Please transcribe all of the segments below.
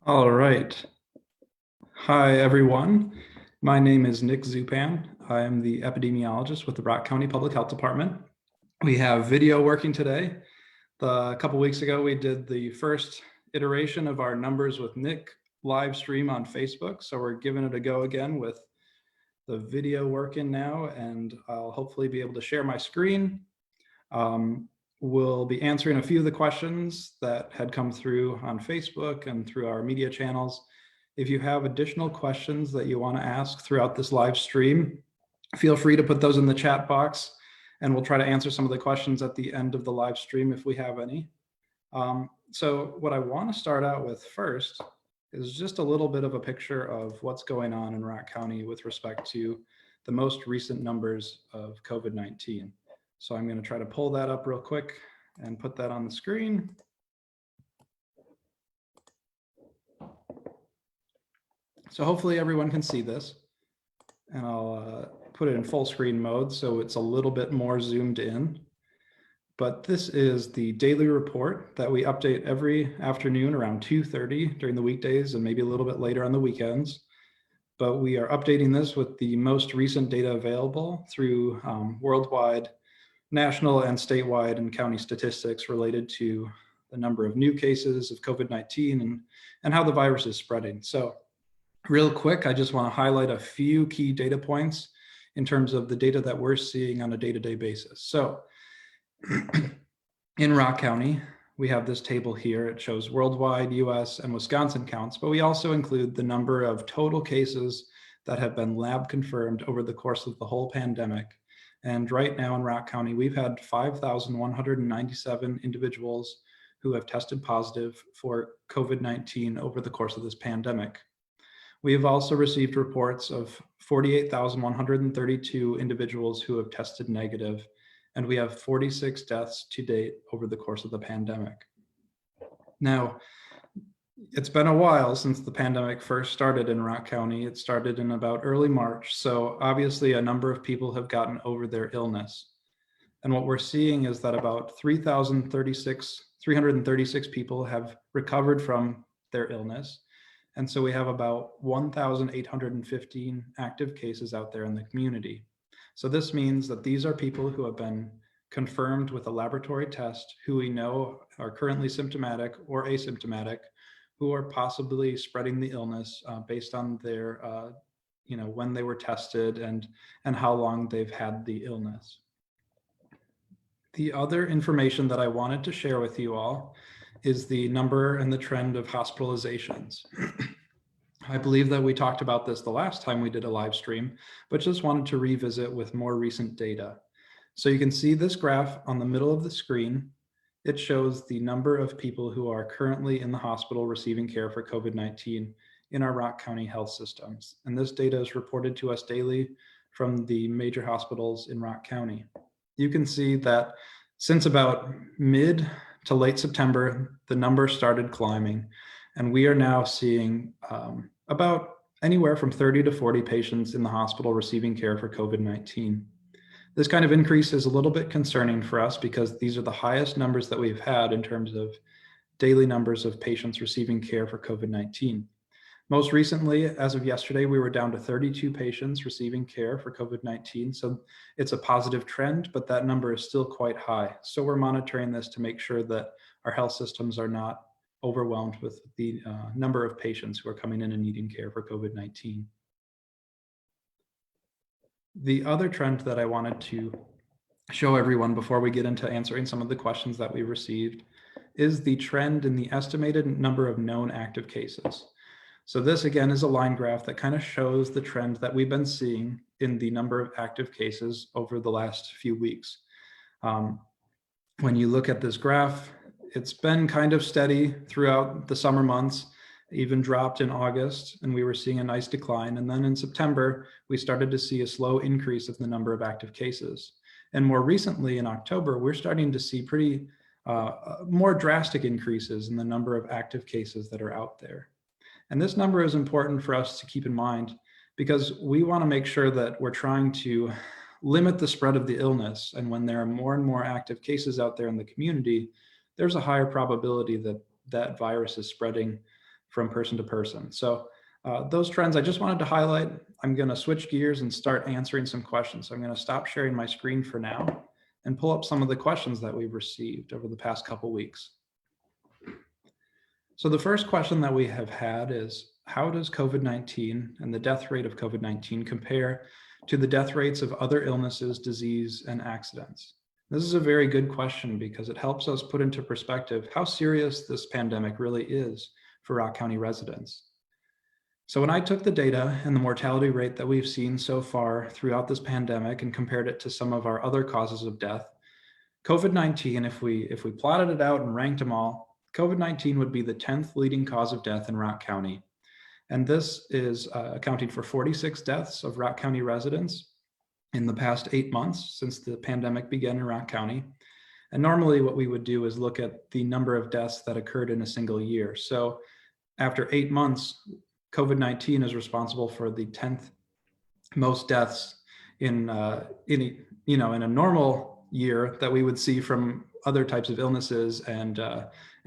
All right. Hi, everyone. My name is Nick Zupan. I am the epidemiologist with the Rock County Public Health Department. We have video working today. A couple weeks ago, we did the first iteration of our Numbers with Nick live stream on Facebook. So we're giving it a go again with the video working now, and I'll hopefully be able to share my screen. We'll be answering a few of the questions that had come through on Facebook and through our media channels. If you have additional questions that you want to ask throughout this live stream, feel free to put those in the chat box, and we'll try to answer some of the questions at the end of the live stream if we have any. So what I want to start out with first is just a little bit of a picture of what's going on in Rock County with respect to the most recent numbers of COVID-19. So I'm going to try to pull that up real quick and put that on the screen. So hopefully everyone can see this, and I'll put it in full screen mode so it's a little bit more zoomed in. But this is the daily report that we update every afternoon around 2:30 during the weekdays and maybe a little bit later on the weekends. But we are updating this with the most recent data available through worldwide, national and statewide and county statistics related to the number of new cases of COVID-19 and how the virus is spreading. So real quick, I just want to highlight a few key data points in terms of the data that we're seeing on a day-to-day basis. So in Rock County, we have this table here. It shows worldwide, US, and Wisconsin counts, but we also include the number of total cases that have been lab confirmed over the course of the whole pandemic. And right now in Rock County, we've had 5,197 individuals who have tested positive for COVID-19 over the course of this pandemic. We have also received reports of 48,132 individuals who have tested negative, and we have 46 deaths to date over the course of the pandemic. Now, it's been a while since the pandemic first started in Rock County. It started in about early March, so obviously a number of people have gotten over their illness. And what we're seeing is that about 336 people have recovered from their illness. And so we have about 1,815 active cases out there in the community. So this means that these are people who have been confirmed with a laboratory test, who we know are currently symptomatic or asymptomatic, who are possibly spreading the illness based on their, when they were tested and how long they've had the illness. The other information that I wanted to share with you all is the number and the trend of hospitalizations. I believe that we talked about this the last time we did a live stream, but just wanted to revisit with more recent data. So you can see this graph on the middle of the screen. It shows the number of people who are currently in the hospital receiving care for COVID-19 in our Rock County health systems. And this data is reported to us daily from the major hospitals in Rock County. You can see that since about mid to late September, the number started climbing, and we are now seeing about anywhere from 30 to 40 patients in the hospital receiving care for COVID-19. This kind of increase is a little bit concerning for us because these are the highest numbers that we've had in terms of daily numbers of patients receiving care for COVID-19. Most recently, as of yesterday, we were down to 32 patients receiving care for COVID-19. So it's a positive trend, but that number is still quite high. So we're monitoring this to make sure that our health systems are not overwhelmed with the number of patients who are coming in and needing care for COVID-19. The other trend that I wanted to show everyone before we get into answering some of the questions that we received is the trend in the estimated number of known active cases. So this again is a line graph that kind of shows the trend that we've been seeing in the number of active cases over the last few weeks. When you look at this graph, it's been kind of steady throughout the summer months, even dropped in August, and we were seeing a nice decline. And then in September, we started to see a slow increase of the number of active cases. And more recently in October, we're starting to see pretty more drastic increases in the number of active cases that are out there. And this number is important for us to keep in mind because we want to make sure that we're trying to limit the spread of the illness. And when there are more and more active cases out there in the community, there's a higher probability that that virus is spreading from person to person. So those trends I just wanted to highlight. I'm going to switch gears and start answering some questions. So I'm going to stop sharing my screen for now and pull up some of the questions that we've received over the past couple weeks. So the first question that we have had is, how does COVID-19 and the death rate of COVID-19 compare to the death rates of other illnesses, disease, and accidents? This is a very good question because it helps us put into perspective how serious this pandemic really is for Rock County residents. So when I took the data and the mortality rate that we've seen so far throughout this pandemic and compared it to some of our other causes of death, COVID-19, if we plotted it out and ranked them all, COVID-19 would be the 10th leading cause of death in Rock County. And this is accounting for 46 deaths of Rock County residents in the past 8 months since the pandemic began in Rock County. And normally what we would do is look at the number of deaths that occurred in a single year. So after 8 months, COVID-19 is responsible for the 10th most deaths in a normal year that we would see from other types of illnesses and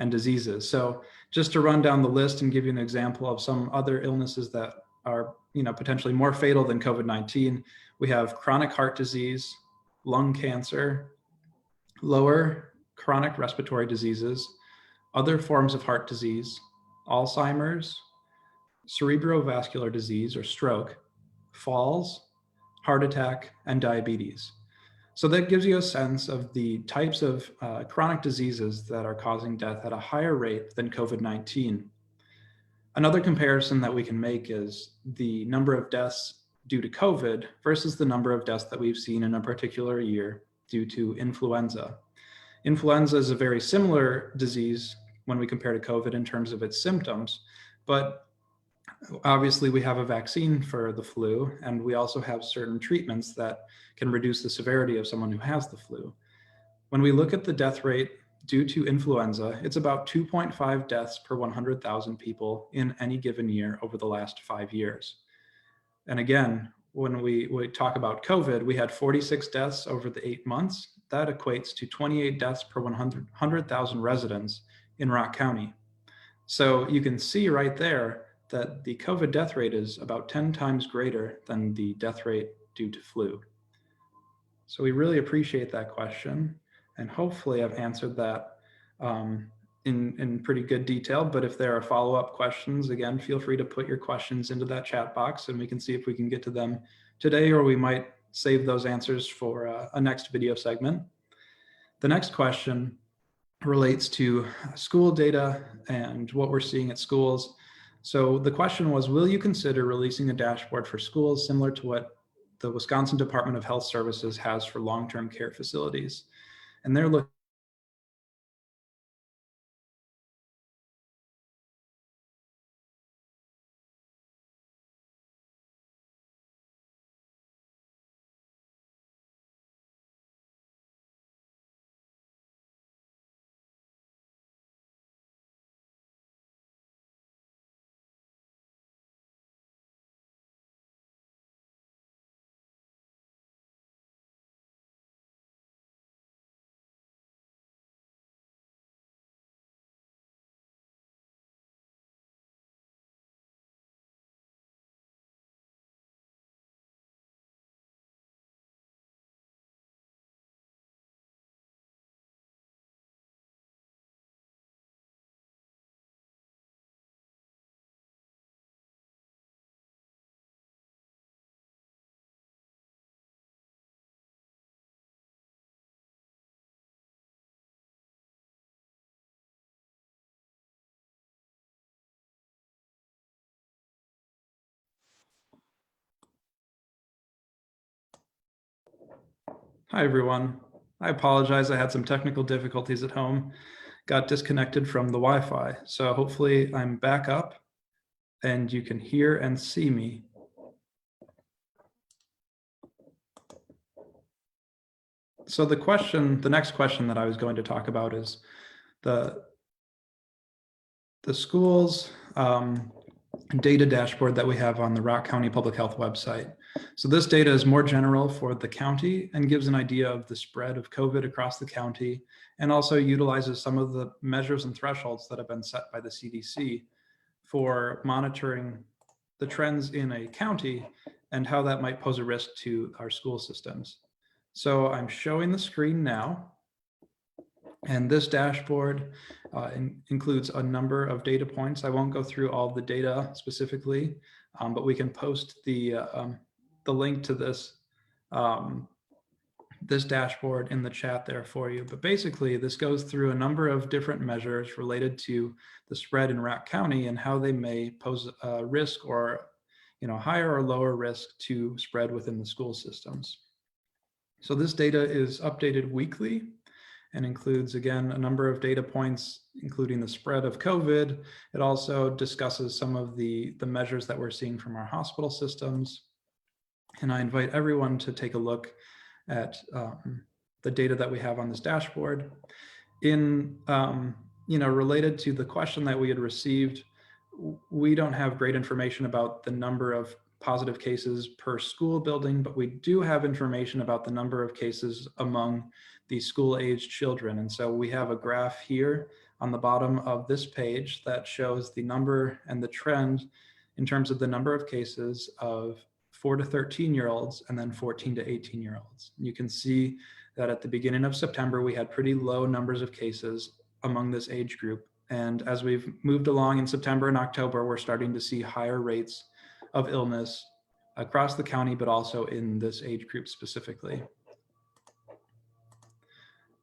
diseases. So just to run down the list and give you an example of some other illnesses that are potentially more fatal than COVID-19, we have chronic heart disease, lung cancer, lower chronic respiratory diseases, other forms of heart disease, Alzheimer's, cerebrovascular disease or stroke, falls, heart attack, and diabetes. So that gives you a sense of the types of chronic diseases that are causing death at a higher rate than COVID-19. Another comparison that we can make is the number of deaths due to COVID versus the number of deaths that we've seen in a particular year due to influenza. Influenza is a very similar disease when we compare to COVID in terms of its symptoms, but obviously we have a vaccine for the flu, and we also have certain treatments that can reduce the severity of someone who has the flu. When we look at the death rate due to influenza, it's about 2.5 deaths per 100,000 people in any given year over the last 5 years. And again, when we talk about COVID, we had 46 deaths over the 8 months. That equates to 28 deaths per 100,000 residents in Rock County. So you can see right there that the COVID death rate is about 10 times greater than the death rate due to flu. So we really appreciate that question, and hopefully I've answered that in pretty good detail. But if there are follow-up questions, again, feel free to put your questions into that chat box and we can see if we can get to them today, or we might save those answers for a next video segment. The next question relates to school data and what we're seeing at schools. So the question was, will you consider releasing a dashboard for schools similar to what the Wisconsin Department of Health Services has for long-term care facilities? And they're looking Hi, everyone. I apologize. I had some technical difficulties at home, got disconnected from the Wi-Fi. So hopefully I'm back up and you can hear and see me. So the next question that I was going to talk about is the schools data dashboard that we have on the Rock County Public Health website. So this data is more general for the county and gives an idea of the spread of COVID across the county, and also utilizes some of the measures and thresholds that have been set by the CDC for monitoring the trends in a county and how that might pose a risk to our school systems. So I'm showing the screen now. And this dashboard includes a number of data points. I won't go through all the data specifically, but we can post the link to this this dashboard in the chat there for you. But basically, this goes through a number of different measures related to the spread in Rock County and how they may pose a risk or higher or lower risk to spread within the school systems. So this data is updated weekly and includes, again, a number of data points, including the spread of COVID. It also discusses some of the measures that we're seeing from our hospital systems. And I invite everyone to take a look at the data that we have on this dashboard. In, related to the question that we had received, we don't have great information about the number of positive cases per school building, but we do have information about the number of cases among the school-aged children. And so we have a graph here on the bottom of this page that shows the number and the trend in terms of the number of cases of 4 to 13-year-olds and then 14 to 18-year-olds. You can see that at the beginning of September, we had pretty low numbers of cases among this age group. And as we've moved along in September and October, we're starting to see higher rates of illness across the county, but also in this age group specifically.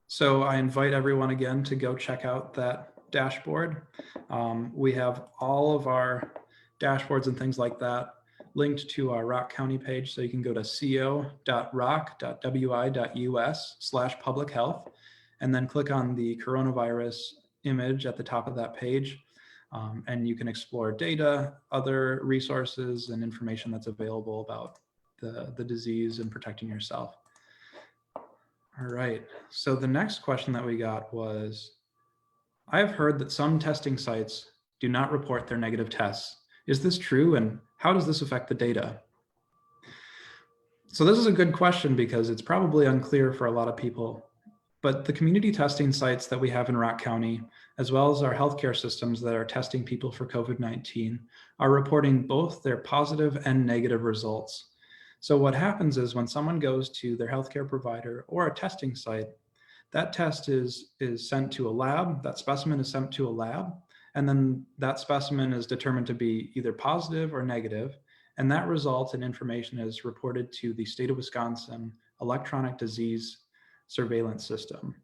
So I invite everyone again to go check out that dashboard. We have all of our dashboards and things like that linked to our Rock County page. So you can go to co.rock.wi.us/public health and then click on the coronavirus image at the top of that page. And you can explore data, other resources, and information that's available about the disease and protecting yourself. All right, so the next question that we got was, I have heard that some testing sites do not report their negative tests. Is this true, and how does this affect the data? So this is a good question because it's probably unclear for a lot of people, but the community testing sites that we have in Rock County, as well as our healthcare systems that are testing people for COVID-19, are reporting both their positive and negative results. So what happens is when someone goes to their healthcare provider or a testing site, that test is sent to a lab, that specimen is sent to a lab, and then that specimen is determined to be either positive or negative, and that result and information is reported to the state of Wisconsin electronic disease surveillance system.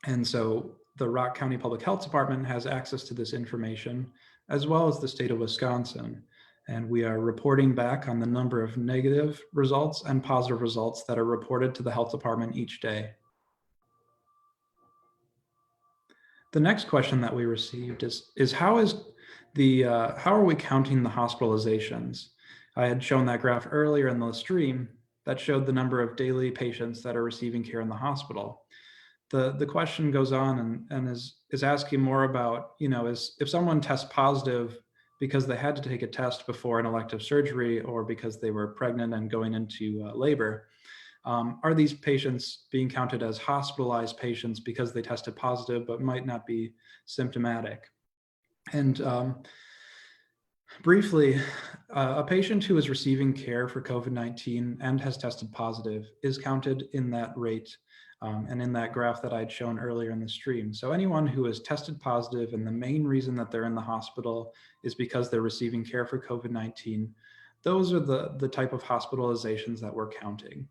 And so the Rock County Public Health Department has access to this information, as well as the state of Wisconsin. And we are reporting back on the number of negative results and positive results that are reported to the health department each day. The next question that we received is how are we counting the hospitalizations? I had shown that graph earlier in the stream that showed the number of daily patients that are receiving care in the hospital. The question goes on and is asking more about, if someone tests positive because they had to take a test before an elective surgery or because they were pregnant and going into labor, are these patients being counted as hospitalized patients because they tested positive but might not be symptomatic? And briefly, a patient who is receiving care for COVID-19 and has tested positive is counted in that rate and in that graph that I'd shown earlier in the stream. So anyone who has tested positive and the main reason that they're in the hospital is because they're receiving care for COVID-19, those are the type of hospitalizations that we're counting.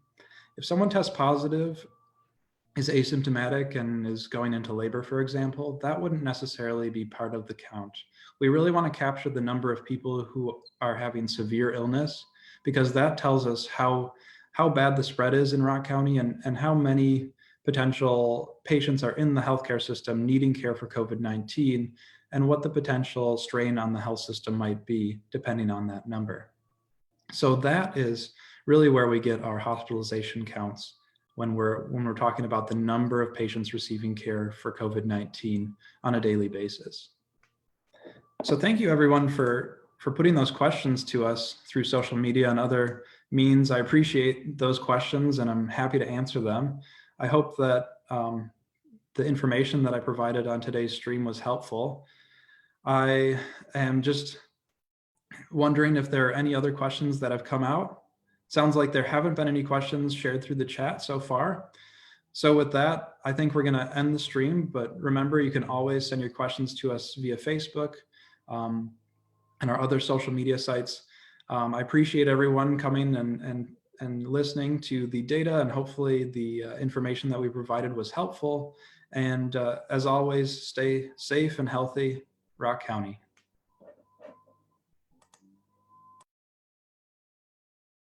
If someone tests positive, is asymptomatic and is going into labor, for example, that wouldn't necessarily be part of the count. We really want to capture the number of people who are having severe illness, because that tells us how bad the spread is in Rock County and how many potential patients are in the healthcare system needing care for COVID-19 and what the potential strain on the health system might be depending on that number. So that is really where we get our hospitalization counts when we're talking about the number of patients receiving care for COVID-19 on a daily basis. So thank you everyone for putting those questions to us through social media and other means. I appreciate those questions and I'm happy to answer them. I hope that the information that I provided on today's stream was helpful. I am just wondering if there are any other questions that have come out. Sounds like there haven't been any questions shared through the chat so far. So with that, I think we're going to end the stream, but remember, you can always send your questions to us via Facebook and our other social media sites. I appreciate everyone coming and listening to the data, and hopefully the information that we provided was helpful. And as always, stay safe and healthy, Rock County.